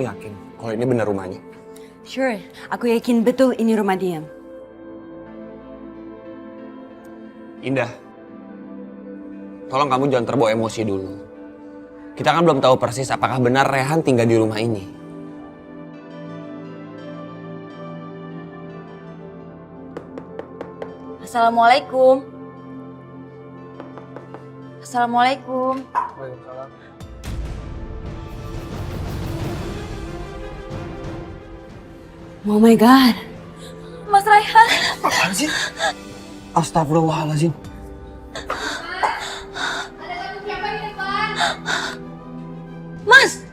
yakin kalau ini benar rumahnya?
Sure, aku yakin betul ini rumah dia.
Indah, tolong kamu jangan terbawa emosi dulu. Kita kan belum tahu persis apakah benar Rehan tinggal di rumah ini.
Assalamualaikum. Assalamualaikum.
Waalaikumsalam.
Oh my God.
Mas Raihan.
Apaan sih? Astagfirullahaladzim.
Mas.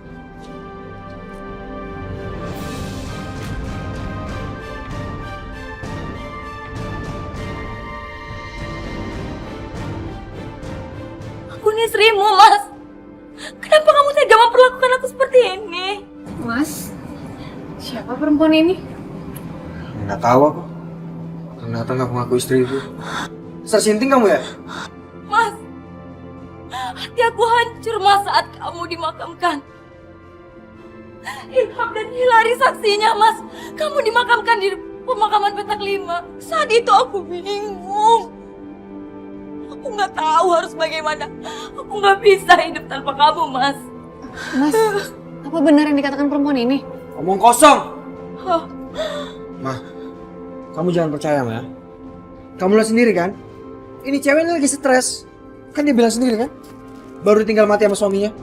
Aku ini istrimu, Mas. Kenapa kamu tega memperlakukan aku seperti ini?
Mas, siapa perempuan ini?
Nggak tahu aku. Ternyata nggak mengaku istri itu. Sersinting kamu ya?
Mas, hati aku hancur Mas saat kamu dimakamkan. Ilham dan Hilari saksinya Mas. Kamu dimakamkan di pemakaman petak 5. Saat itu aku bingung. Aku nggak tahu harus bagaimana. Aku nggak bisa hidup tanpa kamu Mas.
Mas, apa benar yang dikatakan perempuan ini?
Omong kosong.
Oh.
Mah, kamu jangan percaya, Ma. Kamu lihat sendiri kan? Ini cewek ini lagi stres. Kan dia bilang sendiri kan? Baru ditinggal mati sama suaminya.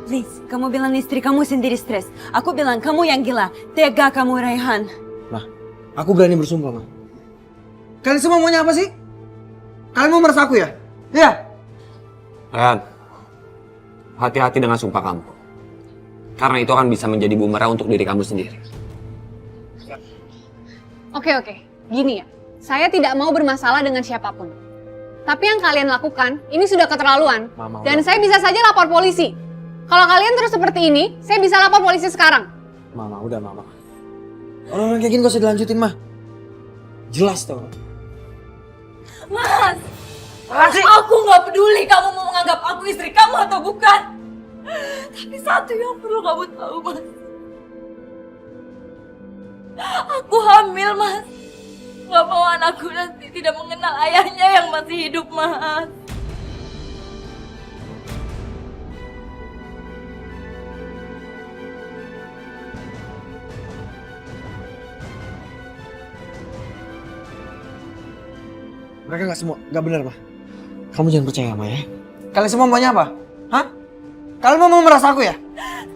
Please, kamu bilang istri kamu sendiri stres. Aku bilang kamu yang gila. Tega kamu, Raihan.
Nah, aku berani bersumpah, Ma. Kalian semua maunya apa sih? Kalian mau meres aku ya? Ya?
Rehan, hati-hati dengan sumpah kamu. Karena itu akan bisa menjadi bumerang untuk diri kamu sendiri.
Oke, gini ya. Saya tidak mau bermasalah dengan siapapun. Tapi yang kalian lakukan, ini sudah keterlaluan.
Mama,
Dan
udah.
saya bisa saja lapor polisi. Kalau kalian terus seperti ini, saya bisa lapor polisi sekarang.
Mama, udah Mama.
Orang kayak gini gak usah dilanjutin, mah. Jelas tau.
Mas, aku nggak peduli kamu mau menganggap aku istri kamu atau bukan. Tapi satu yang perlu kamu tahu, Mas. Aku hamil, Mas. Gak mau anakku nanti tidak mengenal ayahnya yang masih hidup, Mas.
Mereka gak benar, Pak. Kamu jangan percaya sama ya. Kalian semua maunya apa? Hah? Kalian mau memeras aku ya?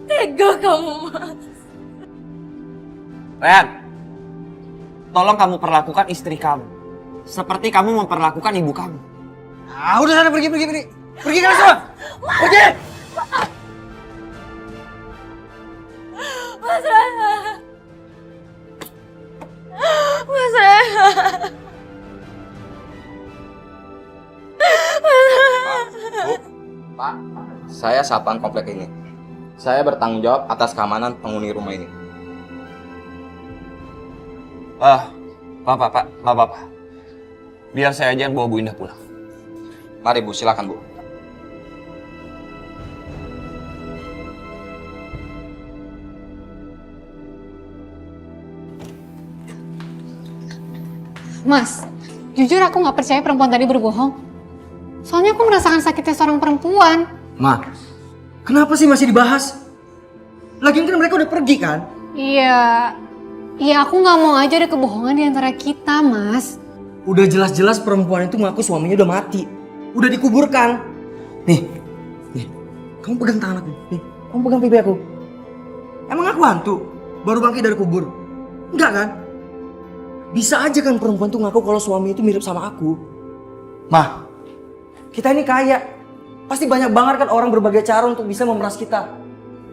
Tega kamu, Mas.
Rehan, tolong kamu perlakukan istri kamu seperti kamu memperlakukan ibu kamu. Ah, udah sana pergi. Pergi kalian semua. Pergi.
Mas Rehan. Mas Rehan.
Pak, saya satpam komplek ini. Saya bertanggung jawab atas keamanan penghuni rumah ini.
Bapak. Biar saya aja yang bawa Bu Indah pulang.
Mari Bu, silakan Bu.
Mas, jujur aku nggak percaya perempuan tadi berbohong. Soalnya aku merasakan sakitnya seorang perempuan.
Ma, kenapa sih masih dibahas? Lagian kan mereka udah pergi kan?
Iya, aku nggak mau aja ada kebohongan di antara kita, Mas.
Udah jelas-jelas perempuan itu ngaku suaminya udah mati. Udah dikuburkan. Nih. Kamu pegang tangan aku. Nih, kamu pegang pipi aku. Emang aku hantu? Baru bangkit dari kubur? Enggak kan? Bisa aja kan perempuan tuh ngaku kalau suami itu mirip sama aku. Mah, kita ini kaya. Pasti banyak banget kan orang berbagai cara untuk bisa memeras kita.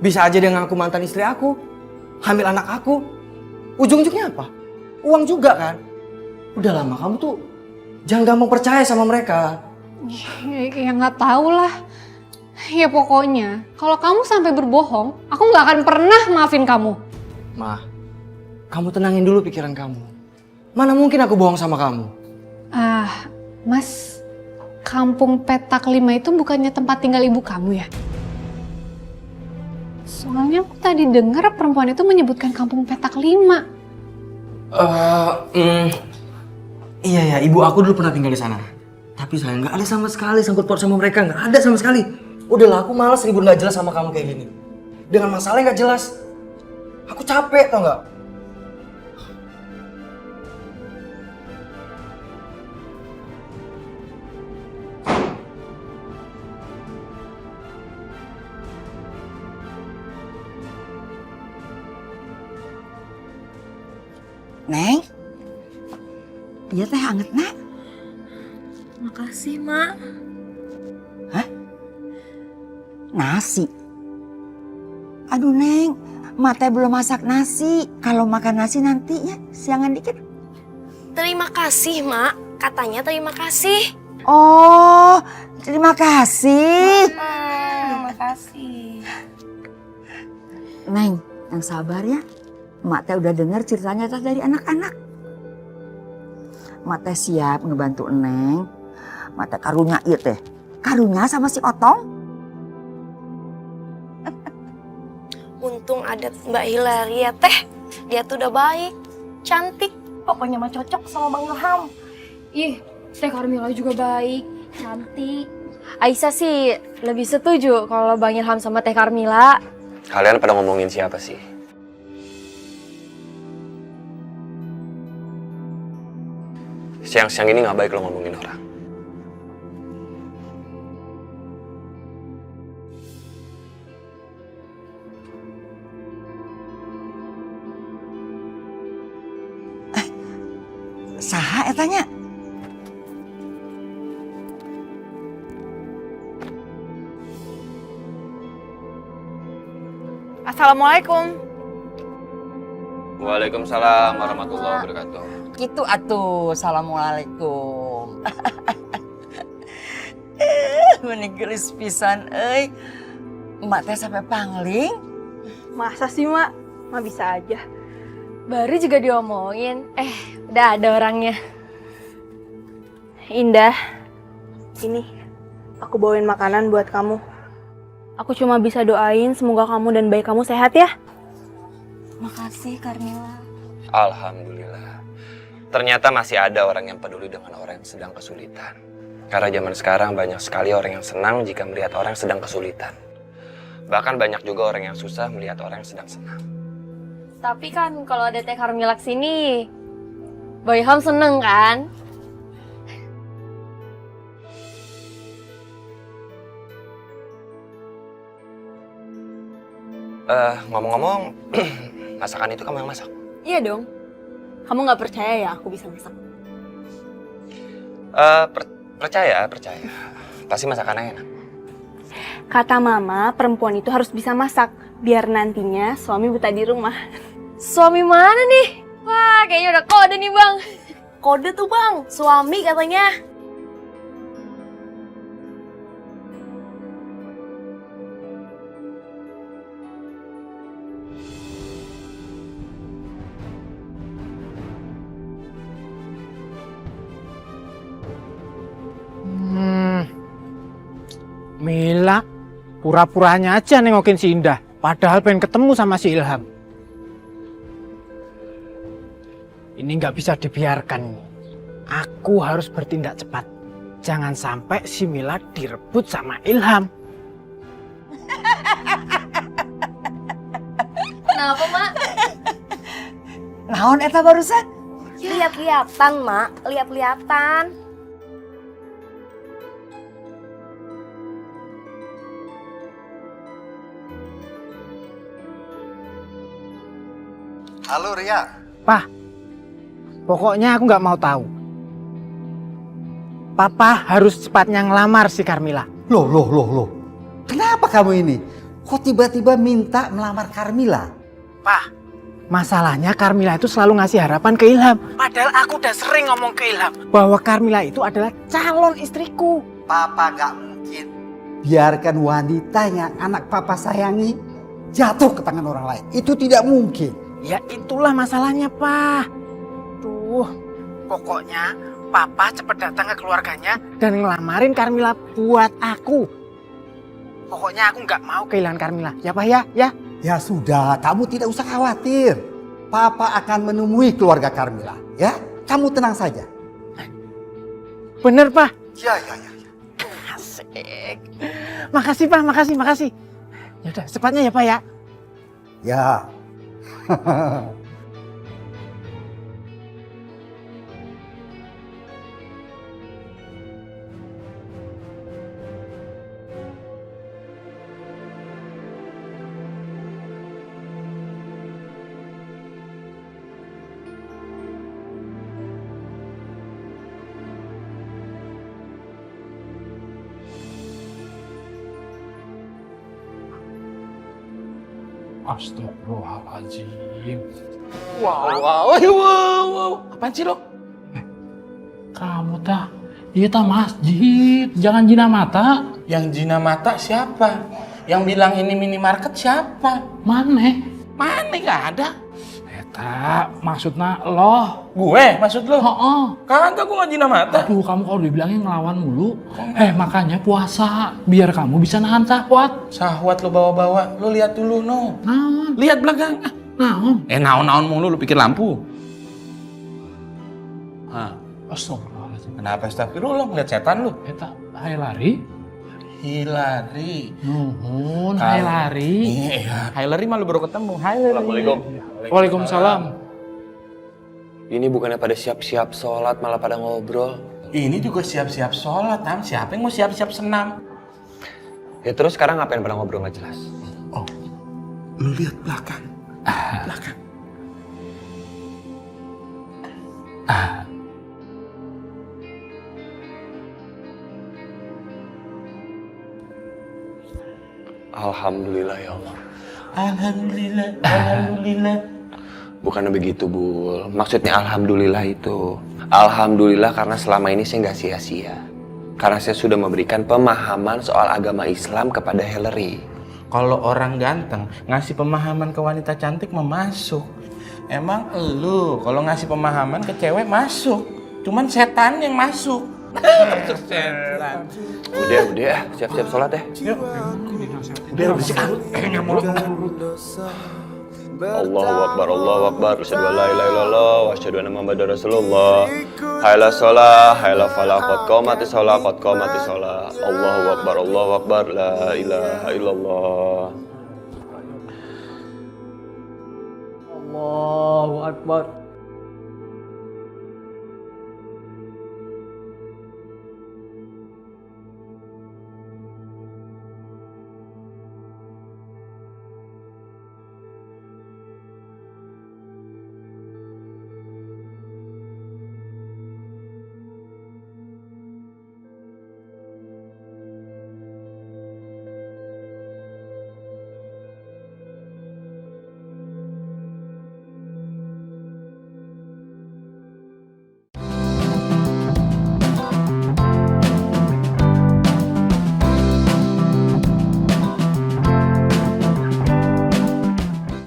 Bisa aja dia ngaku mantan istri aku. Hamil anak aku. Ujung-ujungnya apa? Uang juga kan? Udah lama kamu tuh jangan gampang percaya sama mereka.
Ya nggak tahu lah. Ya pokoknya, kalau kamu sampai berbohong, aku nggak akan pernah maafin kamu.
Mah, kamu tenangin dulu pikiran kamu. Mana mungkin aku bohong sama kamu?
Mas, Kampung Petak 5 itu bukannya tempat tinggal ibu kamu ya? Soalnya aku tadi dengar perempuan itu menyebutkan Kampung Petak 5.
Iya, ibu aku dulu pernah tinggal di sana. Tapi saya nggak ada sama sekali sangkut paut sama mereka, nggak ada sama sekali. Udahlah, aku malas ribut nggak jelas sama kamu kayak gini. Dengan masalah nggak jelas. Aku capek, tau nggak?
Neng? Iya teh anget, Nak.
Makasih, Mak.
Hah? Nasi? Aduh, Neng. Mak teh belum masak nasi. Kalau makan nasi nanti ya, siangan dikit.
Terima kasih, Mak. Katanya terima kasih.
Oh, terima kasih.
Terima kasih.
Neng, yang sabar ya. Mak teh udah dengar ceritanya teh dari anak-anak. Mak teh siap ngebantu Neng. Mak teh karunya ieu teh. Karunya sama si Otong.
Untung ada Mbak Hilary ya, Teh. Dia tuh udah baik, cantik. Pokoknya mah cocok sama Bang Ilham.
Ih, Teh Karmila juga baik, cantik. Aisyah sih lebih setuju kalau Bang Ilham sama Teh Karmila.
Kalian pada ngomongin siapa sih? Siang-siang ini nggak baik lo ngomongin orang.
Saha etanya?
Assalamualaikum.
Waalaikumsalam warahmatullahi wabarakatuh.
Gitu atuh, assalamualaikum. Meninggelis pisan, emak teh sampai pangling.
Masa sih, Mak? Mak bisa aja. Baru juga diomongin, udah ada orangnya. Indah, ini aku bawain makanan buat kamu. Aku cuma bisa doain semoga kamu dan bayi kamu sehat ya.
Makasih Karmila.
Alhamdulillah. Ternyata masih ada orang yang peduli dengan orang yang sedang kesulitan. Karena zaman sekarang banyak sekali orang yang senang jika melihat orang yang sedang kesulitan. Bahkan banyak juga orang yang susah melihat orang yang sedang senang.
Tapi kan kalau ada Teh Karmila kesini, Boy Ilham seneng kan?
Ngomong-ngomong, masakan itu kamu yang masak?
Iya dong. Kamu nggak percaya ya aku bisa masak?
Percaya. Pasti masakannya enak.
Kata mama, perempuan itu harus bisa masak biar nantinya suami betah di rumah.
Suami mana nih? Wah, kayaknya udah kode nih, Bang. Kode tuh, Bang. Suami katanya.
Mila, pura-puranya aja nengokin si Indah. Padahal pengen ketemu sama si Ilham. Ini nggak bisa dibiarkan. Aku harus bertindak cepat. Jangan sampai si Mila direbut sama Ilham.
Kenapa, Mak?
Naon eta barusan?
Lihat-lihatan, Mak. Lihat-lihatan.
Halo Ria.
Pah, pokoknya aku nggak mau tahu. Papa harus cepatnya ngelamar si Karmila.
Loh. Kenapa kamu ini? Kok tiba-tiba minta melamar Karmila?
Pah, masalahnya Karmila itu selalu ngasih harapan ke Ilham. Padahal aku udah sering ngomong ke Ilham bahwa Karmila itu adalah calon istriku.
Papa gak mungkin biarkan wanita yang anak papa sayangi jatuh ke tangan orang lain. Itu tidak mungkin.
Ya itulah masalahnya, Pak. Tuh, pokoknya Papa cepet datang ke keluarganya dan ngelamarin Karmila buat aku. Pokoknya aku nggak mau kehilangan Karmila. Ya, Pak ya?
Ya sudah, kamu tidak usah khawatir. Papa akan menemui keluarga Karmila. Ya, kamu tenang saja.
Bener, Pak?
Ya.
Asik. Makasih, Pak. Makasih. Yaudah, cepatnya ya, Pak ya?
Ya.
Astagfirullahaladzim.
Wow. Apaan sih lo?
Kamu iya masjid, jangan jina mata.
Yang jina mata siapa? Yang bilang ini minimarket siapa?
Mana
Gak ada.
Eta, maksudnya lo.
Gue? Maksud lo?
Kagak
gue gak jina mata.
Aduh, kamu kalau dibilangnya ngelawan mulu. Makanya puasa, biar kamu bisa nahan syahwat.
Syahwat lo bawa-bawa, lo lihat dulu no.
Naon?
Lihat belakang.
Naon?
Naon mulu, lo pikir lampu.
Astagfirullahaladzim.
Kenapa astagfirullah, ngeliat setan lo?
Eta, hai lari.
Hilari.
Nuhun, hai lari.
Iya, hai lari malu baru ketemu. Hai lari.
Assalamualaikum.
Waalaikumsalam.
Ini bukannya pada siap-siap sholat, malah pada ngobrol.
Ini juga siap-siap sholat, Tam. Siapa yang mau siap-siap senam?
Ya terus sekarang ngapain pada ngobrol nggak jelas?
Oh, lu lihat belakang. Belakang.
Alhamdulillah ya Allah. Alhamdulillah, alhamdulillah. Bukan begitu, Bu. Maksudnya alhamdulillah itu. Alhamdulillah karena selama ini saya nggak sia-sia. Karena saya sudah memberikan pemahaman soal agama Islam kepada Hillary.
Kalau orang ganteng ngasih pemahaman ke wanita cantik masuk. Emang lu kalau ngasih pemahaman ke cewek masuk. Cuman setan yang masuk. Setan.
Udah, siap-siap sholat ya.
Yuk.
Udah bersih. Allahu Akbar, asyhadu an la ilaha illallah wa asyhadu anna Muhammadar Rasulullah. Hayla shalah, hayla falah, qad qamatis shalah, qad qamatis shalah. Allahu Akbar, la ilaha illallah.
Allahu Akbar.